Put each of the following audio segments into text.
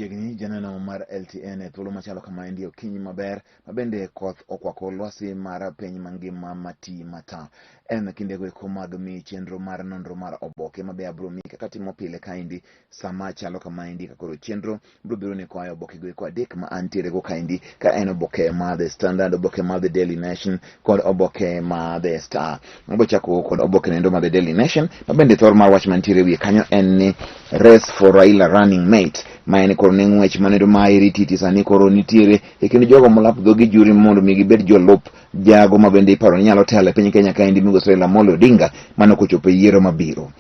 Chiegni janeno mar LTN e thuolo machalo kama endi okinyi maber mabende koth okwako lwasi mar piny mangima mati mata. En kindego eko mag mi chenro mar nonro mar oboke mabe abro mi kaka timo pile kaendi sama chalo kama endi kakoro chenro bro biro ne kwayo oboke go eko adek ma antiere go kaendi ka en oboke ma The Standard, oboke ma The Daily Nation kod oboke ma The Star. Mabo chako kod oboke nendo ma The Daily Nation mabende thor mar wach mantiere wiye kanyo en ni Race for Raila Running Mate ma en koro ne ng'wech manendo ma irititi sani koro nitiere e kind jogo molap dhogi juri mondo mi gibed jolup jago ma bende iparo ni nyalo telo e piny Kenya kaendi migosi Raila Amolo Odinga mano kochopo e yiero mabiro.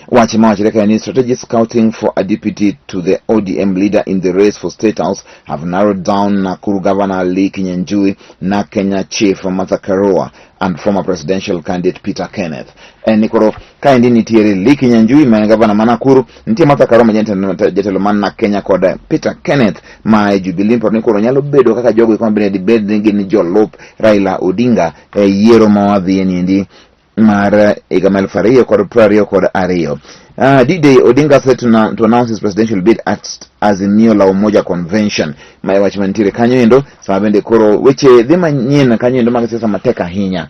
Wach mawachre ka ni strategic scouting for a deputy to the ODM leader in the race for State House have narrowed down Nakuru Governor Lee Kinyanjui, na Kenya Chief Martha Karua and former presidential candidate Peter Kenneth. Nikoro kaendi nitiere Lee Kinyanjui ma governor ma Nakuru, nitie Martha Karua ma jatelo man na Kenya kod Peter Kenneth ma Jubilee por nikoro nyalo bedo kaka jogo iko mabende dibed ni gin jolup Raila Odinga e yiero ma wadhi endi mar Igamel Fario kod Prario kod Ario. D-Day Odinga said to announce his presidential bid at Azimio la Umoja Convention. Ma wach mantiere kanyo endo sama bende koro weche dhi manyien kanyo endo mag siasa matek ahinya.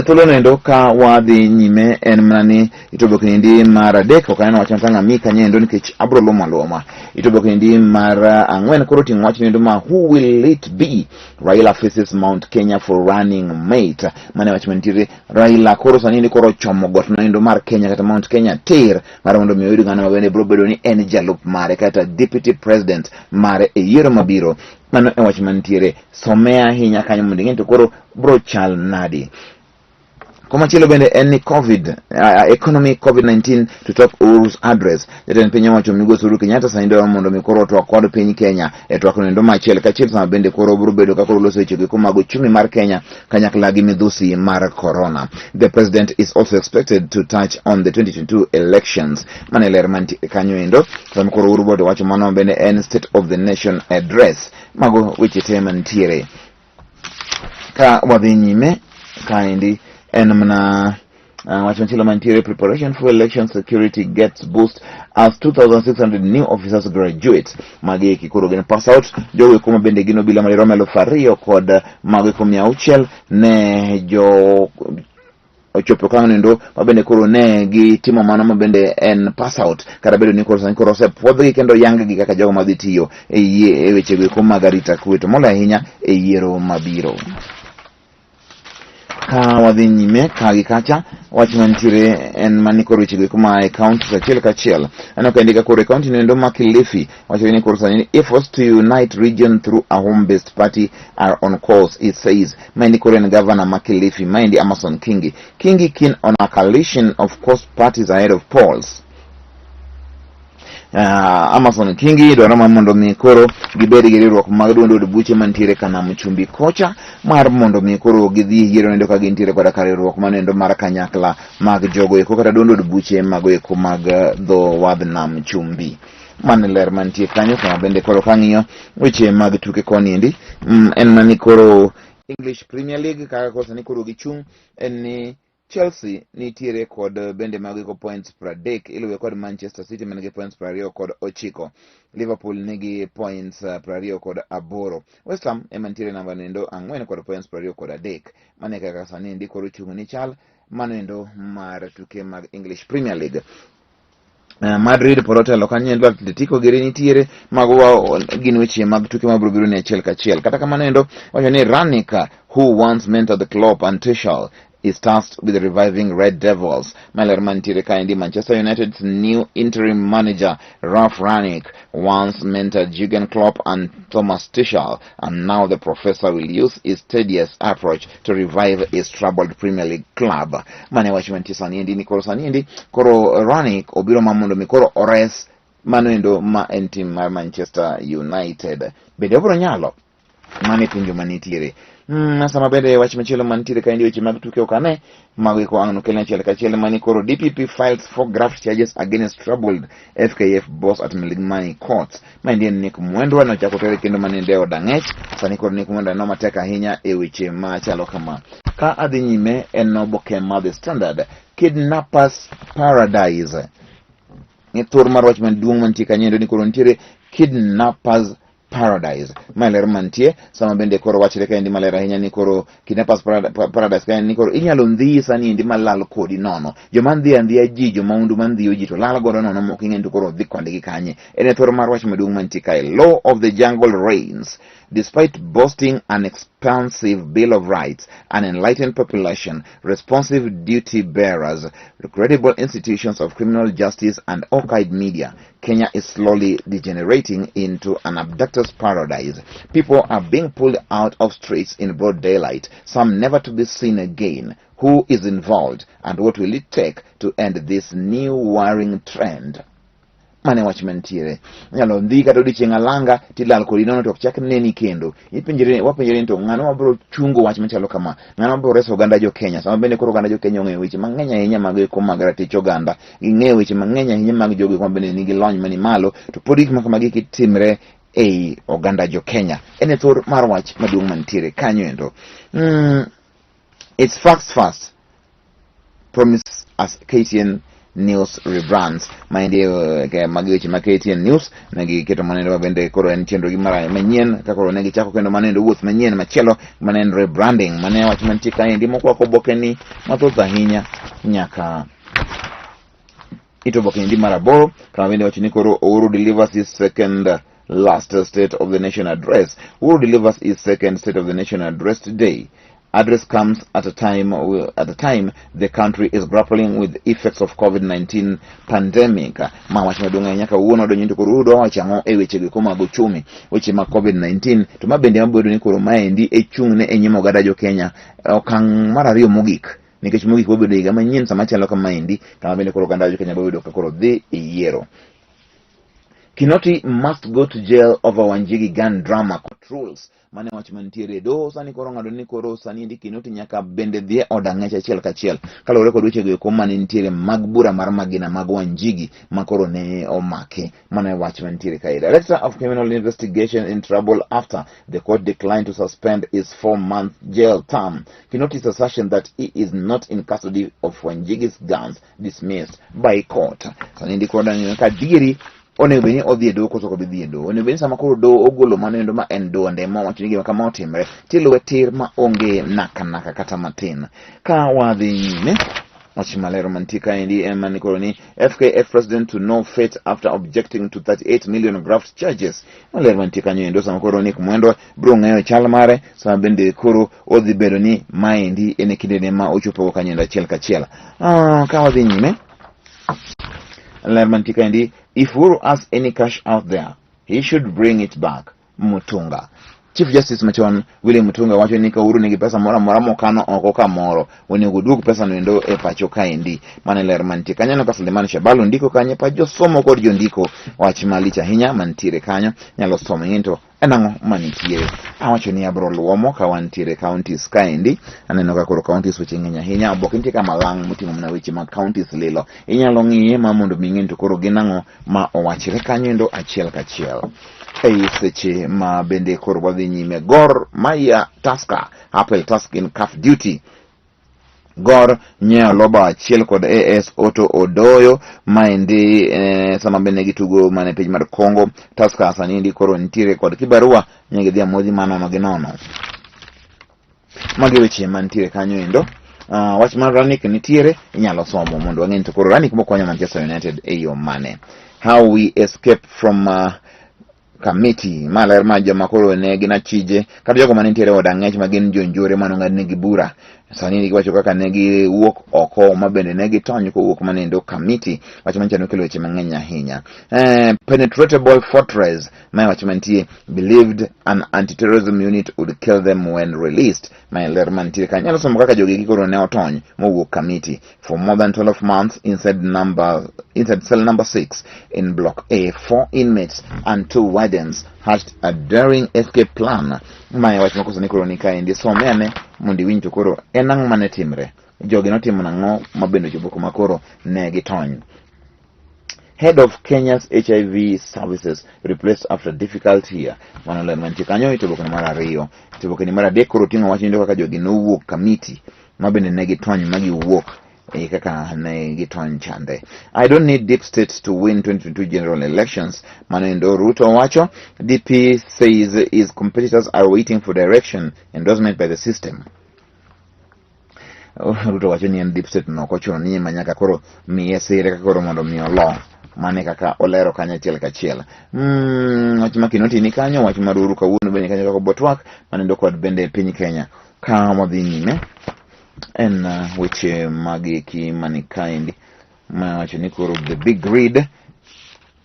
Thuolo nendo ka wadhi nyime en mana ni itoboke endi mar adek ok aneno wach matanga mi kanyo endo nikech abro loma itoboke endi mar ang'wen koro ting' wach nendo ma who will it be Raila faces Mount Kenya for running mate. Mane wach mantiere Raila koro sani ni koro chomo got nendo mar Kenya kata Mount Kenya tir mar mondo mi oyud ng'ano mabende bro bedo ni en jalup mare kata deputy president mare e yiero mabiro. Mano e wach mantiere somea ahinya kanyo mondo ing'e to koro bro chal nadi. Komachielo bende en ni economy COVID-19 to top Uhuru's address. Jatend piny owacho migosi Uhuru Kenyatta sani dwaro mondo mi koro twak kod piny Kenya e twak nendo machiel kachiel sama bende koro biro bedo ka koro loso weche mag uchumi mar Kenya kanyakla gi midhusi mar corona. The president is also expected to touch on the 2022 elections. Mane ler mantiere kanyo endo sama koro Uhuru bode wacho mano bende en state of the nation address. Mago weche te mantiere ka wadhi nyime kaendi en mana wach machielo mantiere preparation for election security gets boost as 2,600 new officers graduate. Magi kikoro gin pass out jogo kuma bende gino bila mariromo 2,000 kod mago 600 ne jo ochopo kanyo ndo mabende koro ne gitimo mano mabende en pass out kata bedo ni koro sani koro osepwodhgi kendo yang gi kaka jogo madhi tiyo e weche go kuma garita kweto molo ahinya e yiero mabiro. Ka wadhi nyime kagi kacha wach mantiere en mani koro weche go kuma e county achiel kachiel ano ka indika koro e county nendo ma Kilifi wacho ni koro sani efforts to unite region through a home based party are on course, it says. Mani koro en governor ma Kilifi mind Amason Kingi keen on a coalition of course parties ahead of polls. Amason Kingi dwaro mondo mi koro gibed gi riwruok mag duond buche mantiere kana mchumbi kocha mar mondo mi koro gidhi yiero nendo ka gintiere kod riwruok manendo mar kanyakla mag jogo eko kata duond buche mago eko mag dho wadh nam chumbi. Mane ler mantie kanyo kama bende koro kang'iyo weche mag tuke koni endi en mani koro English Premier League kaka kosa ni koro gichung' en ni Chelsea nitiere kod bende mago points 30 iluwe kod Manchester City manigi points 20 kod 9. Liverpool nigi points 20 kod 8. West Ham ema nitiere namba nendo 4 kod points 20 kod 3. Mane kaka sani ndi koro chung' ni chal manendo mar tuke mag English Premier League. Madrid porotelo kanyendo Atletico giri nitiere mago gin weche mag tuke mabiro biro ne achiel kachiel. Kata kamano endo wacho ni Ranica, who once mentored the Klopp and Tuchel, is tasked with reviving Red Devils. Maler mantiere kaendi Manchester United's new interim manager Ralph Rangnick once mentored Jurgen Klopp and Thomas Tuchel, and now the professor will use his tedious approach to revive his troubled Premier League club. Mane wach mantie sani endi ni koro sani endi koro Rangnick obiro mamondo mi koro ores mano endo ma en team mar Manchester United. Bende obiro nyalo mane pinjo manitiere. Sama bende wach machielo mantiere kaendi weche mag tuke okane mago eko ang' nokelne achiel kachiel mani koro DPP files 4 graft charges against troubled FKF boss at Milimani Court. Maendi en Nick Mwendwa nochako tere kendo manende odang'ech sani koro Nick Mwendwa no matek ahinya e weche machalo kama. Ka adhi nyime en oboke ma The Standard, Kidnappers Paradise. thor mar wach maduong' mantie kanyo ni koro nitiere kidnappers paradise maler mantie sama bende koro wachre kaendi maler ahinya ni koro kidnappers paradise kaendi ni koro inyalo ndhi sani endi malal kodi nono joma ndhi andhiya ji joma undu mandhiyo ji to lal godo nono mok ing'eni to koro dhi kodgi kanye ene thor mar wach maduong' mantie kae. Law of the jungle reigns. Despite boasting an expansive Bill of Rights, an enlightened population, responsive duty bearers, credible institutions of criminal justice, and archaic media, Kenya is slowly degenerating into an abductor's paradise. People are being pulled out of streets in broad daylight, some never to be seen again. Who is involved, and what will it take to end this new worrying trend? Mane wach mantiere nyalo ndhi kata odiochieng' alanga tilal kodi nono to ok chak neni kendo wapenjore to ng'ano mabiro chungo wach machalo kama, ng'ano mabiro reso oganda jo Kenya sama bende koro oganda jo Kenya ong'eyo weche mang'eny ahinya mag eko mag ratich oganda, ging'eyo weche mang'eny ahinya mag jogo ma bende nigi lony mani malo, to pod gik makamagi kitimre ei oganda jo Kenya. Ene thor mar wach maduong' mantiere kanyo endo. It's facts first, promise as KTN News rebrands maende magiweche ma KTN News negi keto manendo bende koro en chenro gi mara manyien ka koro negi chako kendo manendo wuoth manyien machielo manendo rebranding mane wach mantie kae ndi mokwako Oboke ni mathoth ahinya nyaka ito Oboke ndi maraboro kama bende wach ni koro Uhuru delivers his second last State of the Nation address. Uhuru delivers his second State of the Nation address today. Address comes at a time the country is grappling with effects of COVID-19 pandemic. Mawach madonga nyaka uono do nyinto koro udo wachango weche go mag uchumi weche mag COVID-19 to mabende mabedo ni koro maendi chungne enyimo oganda jo Kenya okang' mar ariyo mogik nikech mogik bobedo higa manyien sama chalo kamaendi kama bende koro oganda jo Kenya bobedo ka koro dhi yiero. Kinoti must go to jail over Wanjigi gun drama court rules. Mane wach mantiere do sani koro ng'ado ni koro sani ndi Kinoti nyaka bende dhie odang'ech achiel kachiel kalore kod weche go eko mane nitiere mag bura mar magina mag Wanjigi makoro ne omake. Mane wach mantiere kae. Director of Criminal Investigation in trouble after the court declined to suspend his 4-month jail term. Kinoti's assertion that he is not in custody of Wanjigi's guns dismissed by court. Sani ndi koro dang'e kadiri onego beni odhi do koso kod dhi do onego beni sama koro do ogolo manendo ma en do ndemo wacho ni gima kama otimre tiluwe tir ma onge naka kata matin ka wadhi nyime wach malero mantie kaendi ema ni koro ni FKF president to no fate after objecting to 38 million graft charges. Malero mantie kanyo endo sama koro ni kumwendo bro ng'eyo chal mare sama bende koro odhi bedo ni maendi ene kinde ma ochopo kanyo endo achiel kachiel. Ka wadhi nyime Lerman Tikandi, if Uhuru has any cash out there, he should bring it back. Mutunga. Chief Justice machon William Mutunga wacho ni ka Uhuru nigi pesa mora mokano oko kamoro onego duok pesa no endo e pacho kaendi. Mane ler mantie kanyo no ka Suleiman Shabalu ndiko kanye pa josomo kod jondiko wach malich ahinya mantiere kanyo nyalo somo into enang'o manitiere. Awacho ni abro luomo ka wantiere counties kaendi aneno ka koro counties weche ng'eny ahinya. Oboke nitie kama lang' moting'o mana weche mag counties lilo inyalo ng'iye ma mondo ming'e to koro ginang'o ma owachre kanyo endo achiel kachiel. Ei seche ma bende koro wadhi nyime Gor Maya Tusker Apple Tusk in calf duty. Gor nyeo loba achiel kod AS Auto Odoyo maendi sama bende gitugo mane piny mar Congo. Tusker sani ndi koro nitiere kod kibarua nyenge dhia modhi manono gi nono. Magi weche mantiere kanyo endo. Wach mar Ranik nitiere inyalo somo mondo wang'e to koro Ranik mokonyo Manchester United e yo mane. How we escape from committee maler ma joma koro ne gin achije kata jogo mane nitiere odang'ech ma gin jonjore manong'ad negi bura sani giwacho kaka ne giwuok oko ma bende ne gitony kowuok manendo committee wacho manchano kelo weche mang'eny ahinya. Penetratable fortress ma wacho mantie believed an anti-terrorism unit would kill them when released. Ma ler mantie kanyalo somo kaka jogi koro ne otony mowuok committee for more than 12 months inside cell number 6 in block A. 4 inmates and 2 wardens hatched a daring escape plan. Ma wacho makosa ni koro ni kaendi somene mondi winj to koro enang' mane timre jogi notimo nang'o mabende chopo kuma koro ne gitony. Head of Kenya's HIV services replaced after difficult year. Mano ler mantie kanyo itoboke ni mar ariyo. Itoboke ni mar adek koro ting'o wach nindo kaka jogi nowuok committee mabende ne gitony ma giwuok kaka ne giton chande. I don't need deep state to win 2022 general elections. Manendo Ruto wacho. DP says his competitors are waiting for direction endorsement by the system. Ruto wacho ni en deep state no kochuno ni manyaka koro miye sire koro mondo mi olo. Mane kaka olero kanyo achiel kachiel. Wach makinoti ni kanyo, wach maruru kawuono bende kanyo kaka botwak manendo kod bende piny Kenya ka modhi nyime en weche magiki mani kaendi ma wacho ni koro the big read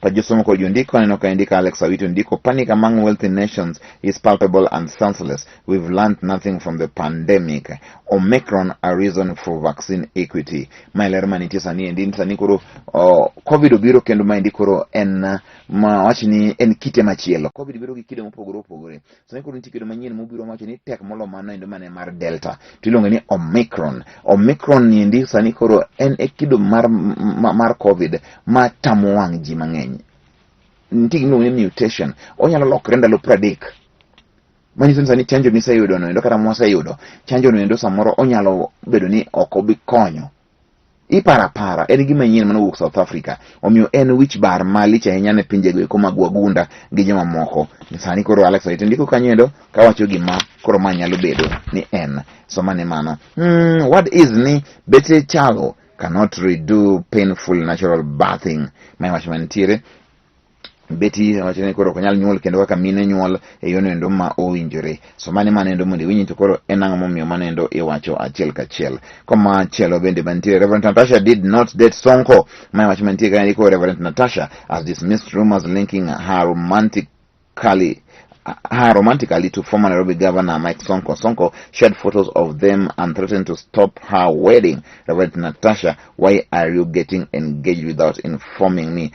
Pajosomo kod jondiko aneno ka indika Alex Awito ndiko panic among wealthy nations is palpable and senseless. We've learned nothing from the pandemic. Omicron a reason for vaccine equity. Mailer manitie sani endin sani koro COVID obiro kendo ma indikoro en ma wacho ni en kite machielo. COVID biro gi kide mopogore opogore. Sani koro nitie kide manyien mobiro wacho ni tek molo mano endo mane mar Delta. Tiluongo ni Omicron. Omicron ni ndi sani koro en kido mar COVID ma tamo wang' ji mang'eny. Nitie ni mutation onyalo lokre ndalo 30. Manyiso sani chanjo miseyudo no endo kata mwaseyudo chanjo no endo samoro onyalo bedo ni ok obi konyo. Para en gima nyien mano wuok South Africa. Omiyo en wich bar malich ahinya ne pinjego eko mag wagunda gi joma moko. Sani koro Alex Awito ndiko kanyendo kawacho gima koro manyalo bedo ni en. So mane mano. What is ni Betty Chalo cannot redo painful natural bathing. Mai wacho mantiere Betty wacho ni koro konyal nyuol kendo kaka mine nyuol e yono endo ma owinjore. So mane endo mondo winyi to koro enang'o momiyo mane endo iwacho achiel kachiel. Koma chielo bende mantiere Reverend Natasha did not date Sonko. Mai wacho mantiere kandi ko Reverend Natasha has dismissed rumors linking her romantically to former Nairobi Governor Mike Sonko. Sonko shared photos of them and threatened to stop her wedding. Reverend Natasha, why are you getting engaged without informing me?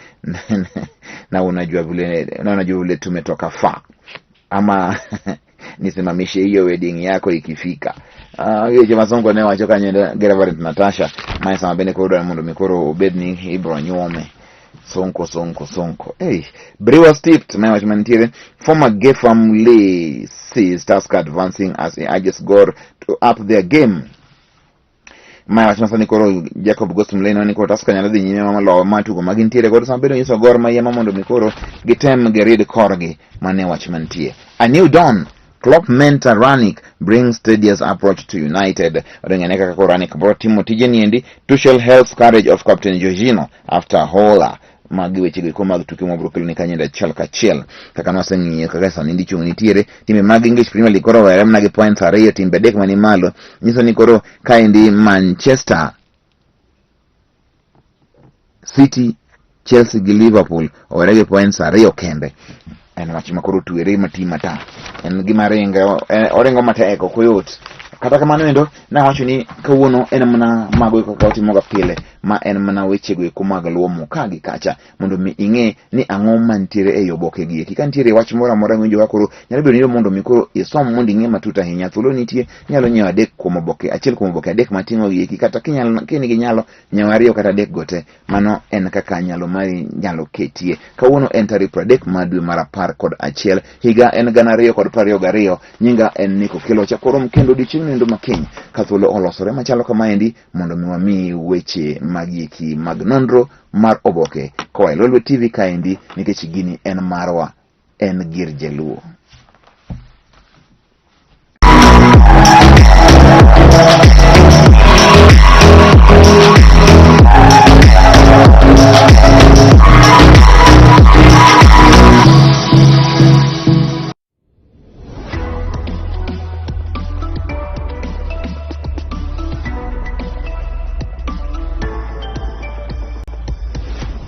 Na unajua vile tumetoka far. Ama nisimamishe hiyo wedding yako ikifika. Hiyo chama Sonko ne wacho kanyenda Reverend Natasha. Mai sama bene ko do mondo mikoro obedni ibro nyuome. Sonko. Hey, Brewer stepped. My mantiere. Former gay family sees task advancing as he urges God to up their game. My wachmasani koro Jacob Gostumleno ni koro task nyalo dhi nyime mamalo matugo magintiere koro sambedo nyiso gor mayema mondo mikoro gitem gerid korgi mane wachmantie. A new dawn. Klopp mentor Ranik brings Stadia's approach to United. Orenganeka kako Ranik brought Timo Tijeniendi. Tuchel helps courage of Captain Jorginho after Hola. Magi weche go mag tuke mobro ni kanyenda chal kachiel kaka nosengiye kaka sani ndi chung nitiere time mag English Premier League koro were mna gi points ariyo timbe dek mani malo nyiso ni koro kaendi Manchester City, Chelsea gi Liverpool were gi points ariyo kende. En wach makoro tuere matimata en gima orengo mateko koyot kata kamano endo na wacho ni kawuono en mana mago kaka otimoga pile ma en mana weche go eko mag luomo kagi kacha mondo mi ing'e ni ang'o mantiere e Oboke gi eki kantiere wach moro amora winjo koro nyalo bedo ni mondo mi koro isom mondo ing'e matuta ahinya thuolo nitie nyalo nyiewo adek kuom Oboke achiel kuom Oboke adek mating'o gi eki kata kinigi nyalo nyiewo ariyo kata adek gote mano en kaka nyalo mari nyalo ketie. Kawuono en tarik 30 ma dwe mar 11 higa en 2022 nyinga en ni Okello chakoro kendo dichieng endo makiny ka thuolo olosore machalo kamaendi mondo mi wami weche magiki mag nonro mar Oboke koa Lolwe TV kaendi nikech gini en marwa en gir Jaluo.